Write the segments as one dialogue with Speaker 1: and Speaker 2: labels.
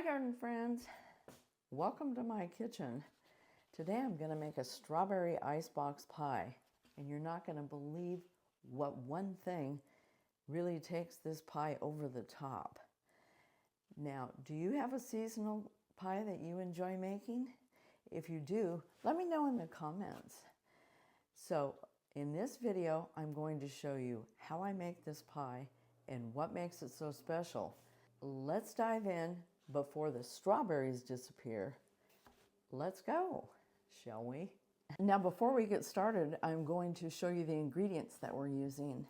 Speaker 1: garden friends, welcome to my kitchen. Today I'm going to make a strawberry icebox pie, and you're not going to believe what one thing really takes this pie over the top. Now, do you have a seasonal pie that you enjoy making? If you do, let me know in the comments. So in this video, I'm going to show you how I make this pie and what makes it so special. Let's dive in before the strawberries disappear. Let's go, shall we? Now, before we get started, I'm going to show you the ingredients that we're using,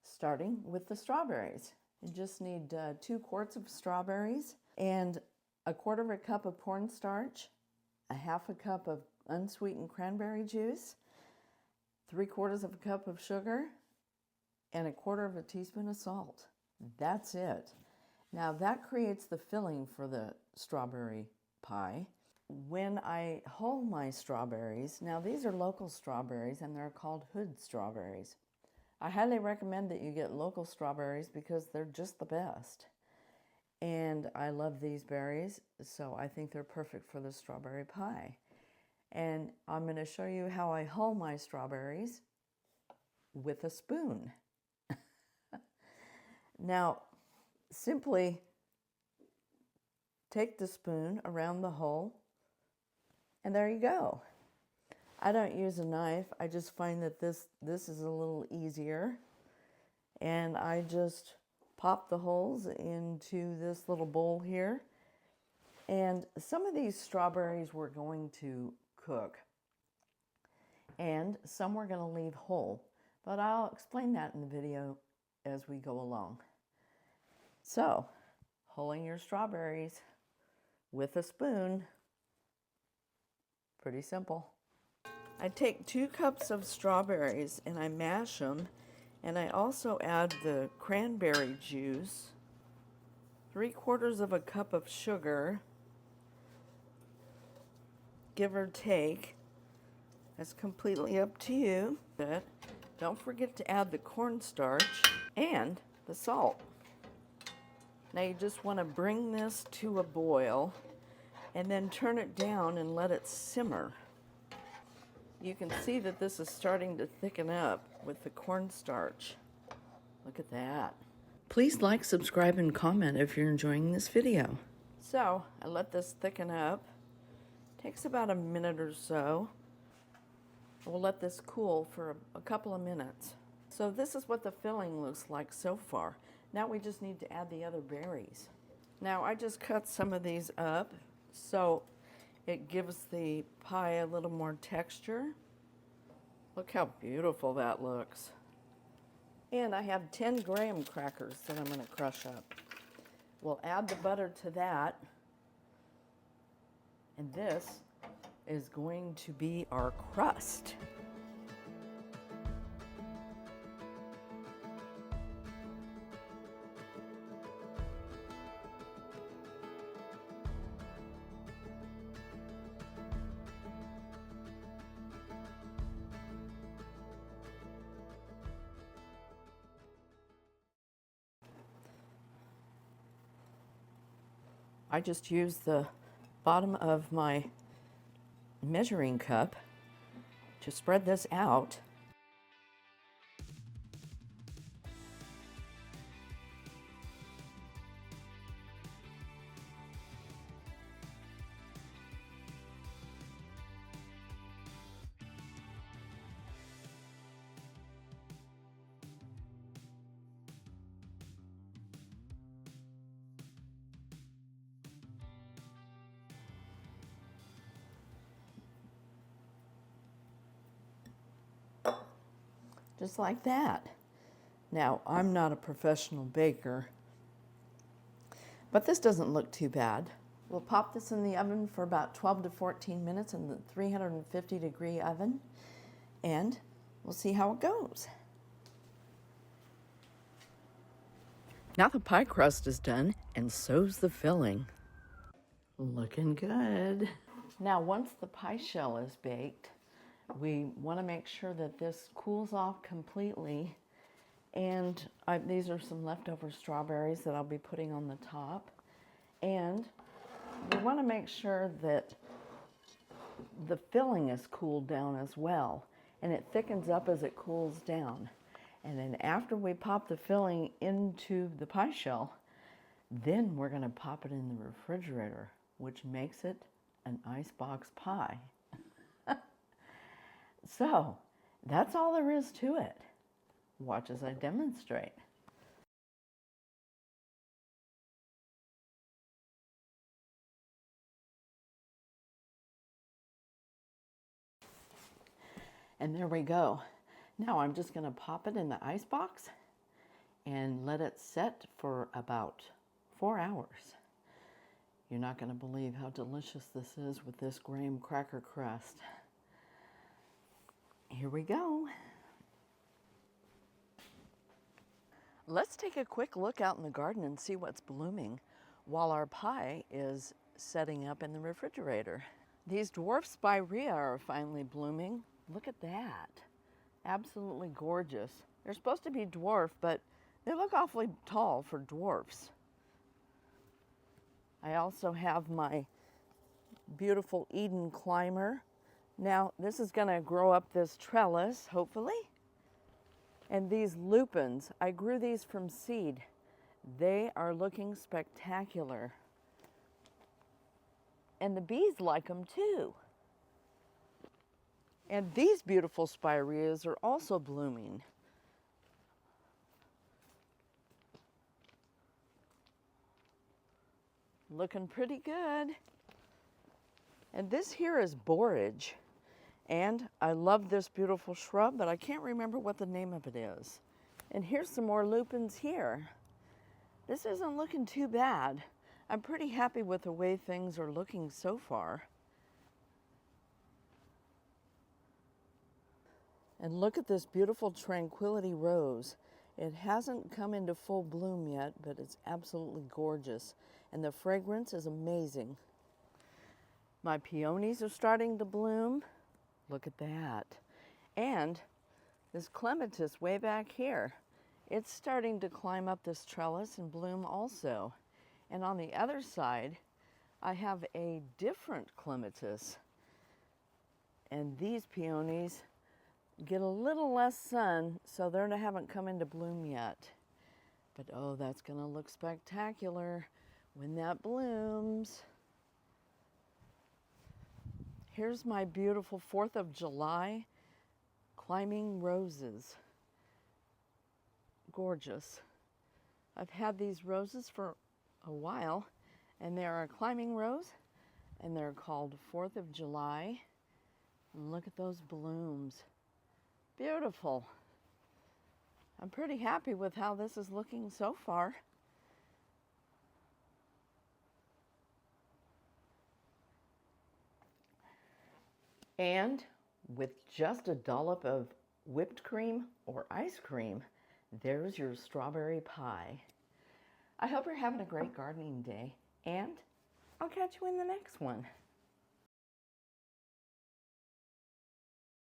Speaker 1: starting with the strawberries. You just need 2 quarts of strawberries and 1/4 cup of cornstarch, 1/2 cup of unsweetened cranberry juice, 3/4 cup of sugar, and 1/4 teaspoon of salt. That's it. Now that creates the filling for the strawberry pie. When I hull my strawberries, now these are local strawberries and they're called hood strawberries. I highly recommend that you get local strawberries because they're just the best. And I love these berries, so I think they're perfect for the strawberry pie. And I'm going to show you how I hull my strawberries with a spoon. Now, simply take the spoon around the hole, and there you go. I don't use a knife. I just find that this is a little easier. And I just pop the holes into this little bowl here. And some of these strawberries we're going to cook, and some we're going to leave whole. But I'll explain that in the video as we go along. So, hulling your strawberries with a spoon, pretty simple. I take 2 cups of strawberries and I mash them, and I also add the cranberry juice, 3/4 cup of sugar, give or take. That's completely up to you. Don't forget to add the cornstarch and the salt. Now you just want to bring this to a boil and then turn it down and let it simmer. You can see that this is starting to thicken up with the cornstarch. Look at that. Please like, subscribe, and comment if you're enjoying this video. So I let this thicken up. Takes about a minute or so. We'll let this cool for a couple of minutes. So this is what the filling looks like so far. Now we just need to add the other berries. Now I just cut some of these up so it gives the pie a little more texture. Look how beautiful that looks. And I have 10 graham crackers that I'm going to crush up. We'll add the butter to that. And this is going to be our crust. I just used the bottom of my measuring cup to spread this out. Just like that. Now, I'm not a professional baker, but this doesn't look too bad. We'll pop this in the oven for about 12 to 14 minutes in the 350-degree oven, and we'll see how it goes. Now the pie crust is done, and so's the filling. Looking good. Now, once the pie shell is baked, we want to make sure that this cools off completely. And these are some leftover strawberries that I'll be putting on the top. And want to make sure that the filling is cooled down as well, and it thickens up as it cools down. And then after we pop the filling into the pie shell, then we're going to pop it in the refrigerator, which makes it an icebox pie. So that's all there is to it. Watch as I demonstrate. And there we go. Now I'm just going to pop it in the icebox and let it set for about 4 hours. You're not going to believe how delicious this is with this graham cracker crust. Here we go. Let's take a quick look out in the garden and see what's blooming while our pie is setting up in the refrigerator. These dwarf spirea are finally blooming. Look at that. Absolutely gorgeous. They're supposed to be dwarf, but they look awfully tall for dwarfs. I also have my beautiful Eden climber. Now, this is going to grow up this trellis, hopefully. And these lupins, I grew these from seed. They are looking spectacular. And the bees like them too. And these beautiful spireas are also blooming. Looking pretty good. And this here is borage. And I love this beautiful shrub, but I can't remember what the name of it is. And here's some more lupins here. This isn't looking too bad. I'm pretty happy with the way things are looking so far. And look at this beautiful Tranquility Rose. It hasn't come into full bloom yet, but it's absolutely gorgeous. And the fragrance is amazing. My peonies are starting to bloom. Look at that. And this clematis way back here, it's starting to climb up this trellis and bloom also. And on the other side, I have a different clematis. And these peonies get a little less sun, so they haven't come into bloom yet. But oh, that's going to look spectacular when that blooms. Here's my beautiful 4th of July climbing roses. Gorgeous. I've had these roses for a while, and they're a climbing rose, and they're called 4th of July. And look at those blooms. Beautiful. I'm pretty happy with how this is looking so far. And with just a dollop of whipped cream or ice cream, there's your strawberry pie. I hope you're having a great gardening day, and I'll catch you in the next one.